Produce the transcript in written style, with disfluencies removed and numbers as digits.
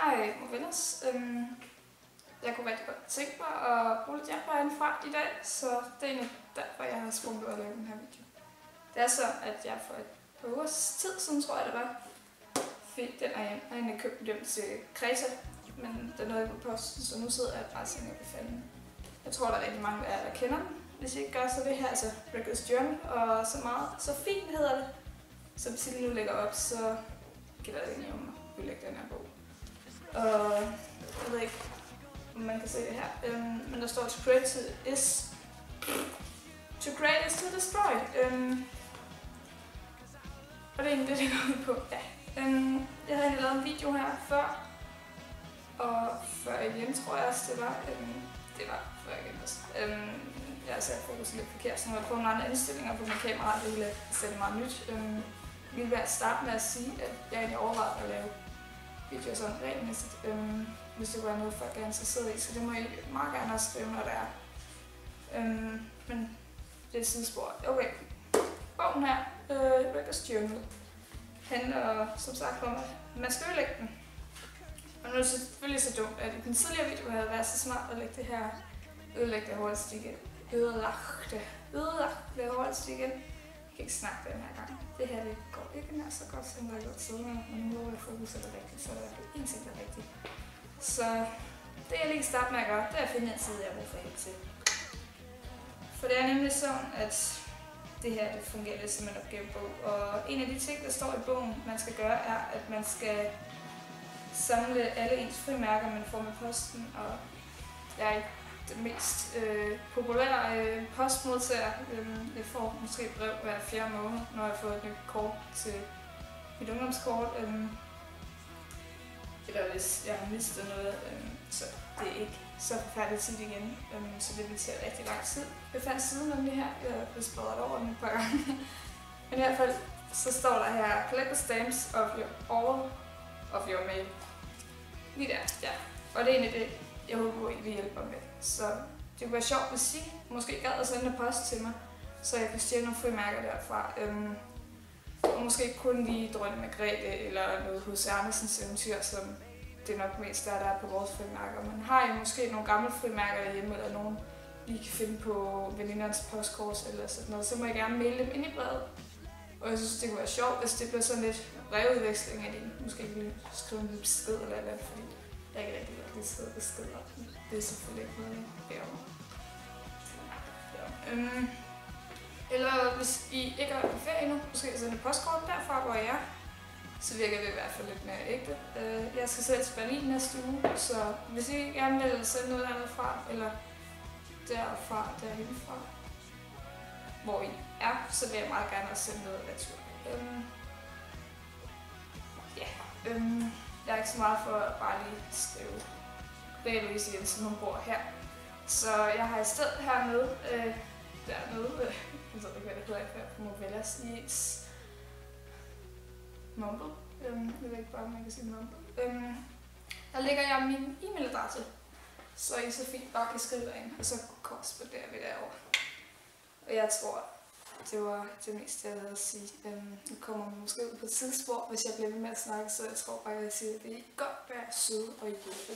Hej Movellas. Jeg kunne rigtig godt tænke mig at bruge lidt hjælp herindefra i dag, så det er egentlig derfor, jeg har sprunget ud og lavet den her video. Det er så, at jeg for et par ugers tid siden, tror jeg det var, fik den her hjem. Jeg har egentlig købt den hjem til Kreta, men den nåede ikke på posten, så nu sidder jeg bare sådan på fanden. Jeg tror, der er rigtig mange af jer, der kender den. Hvis I ikke gør, så det her altså Rickers Journal, og så meget, så fint hedder det. Som titlen nu lægger op, så gælder det egentlig om at udlægge den her bog. Og jeg ved ikke, om man kan se det her, men der står to create is to destroy. Og det er egentlig det, det går ud på. Ja. Jeg havde egentlig lavet en video her før, og før igen tror jeg også, det var før igen også. Jeg har sat fokus lidt forkert, så nu har jeg prøvet nogle andre indstillinger på min kamera, det ville sætte meget nyt. Jeg ville være at starte med at sige, at jeg egentlig overvejede at lave videoer sådan regelmæssigt, hvis det var noget, folk er interesseret i, så det må I meget gerne også skrive, når det er. Men det er et sidespor. Okay, bogen her, Rickers Journal, handler som sagt om, at man skal ødelægge den. Og nu er det selvfølgelig så dumt, at i den tidligere video havde været så smart at lægge det her ødelagte hårdstik ødelagte hårdstik igen. Jeg kan ikke snakke den her gang. Det her det går ikke nær så godt, som jeg har gjort tidligere, men nu må jeg fokus det rigtigt, så er der en ting, der er rigtigt. Så det jeg lige starter med at gøre, det er at finde en side, jeg bruger for helt til. For det er nemlig sådan, at det her det fungerer lidt som en opgavebog, og en af de ting, der står i bogen, man skal gøre, er, at man skal samle alle ens frimærker, man får med posten, og jeg er den mest populære postmodtager. Jeg får måske et brev hver 4. måned, når jeg får et nyt kort til mit ungdomskort. Eller hvis jeg har mistet noget, så det er ikke så forfærdeligt tit igen, så det vil tage rigtig lang tid. Jeg fandt siden om det her, jeg blev spredt over den et par gange. Men i hvert fald, så står der her, collect the stamps of your mail. Lige der, ja. Og det er egentlig det, jeg håber, I vil hjælpe mig med. Så det kunne være sjovt, hvis I måske gad at sende en post til mig, så jeg kan stjæle nogle frimærker derfra. Og måske ikke kun lige Dronning Margrethe eller noget hos Andersens eventyr, som det er nok mest der er på vores frimærker. Men har I måske nogle gamle frimærker derhjemme, eller nogen I kan finde på venindernes postkort eller sådan noget, så må I gerne maile dem ind i brevet. Og jeg synes, det kunne være sjovt, hvis det bliver sådan lidt brevudveksling, at I måske ville skrive en lille besked eller andet, fordi jeg kan rigtig godt lide skrive beskeder. Det er selvfølgelig ikke noget, jeg beder om. Ja. Eller hvis I ikke er på ferie endnu, måske sende et postkort derfra, hvor jeg er, så virker det i hvert fald lidt mere ægte. Jeg skal selv til Berlin næste uge, så hvis I gerne vil sende noget andet fra, eller derfra, derhenfra, hvor I er, så vil jeg meget gerne også sende noget retur. Jeg er ikke så meget for at bare lige skrive Bea Louise Jensen, hun bor her. Så jeg har i stedet hernede, dernede, jeg ved ikke hvad det hedder på Movellas, i Mumble. Jeg ved ikke bare, om man kan sige Mumble. Der lægger jeg min e-mailadresse, så I så fint bare kan skrive derind, og så korresponderer vi derovre. Og jeg tror, det var det meste, jeg havde at sige. Nu kommer man måske ud på et tidsspor, hvis jeg bliver ved med at snakke, så jeg tror bare, at jeg siger, at det er godt være søde og hjælpe.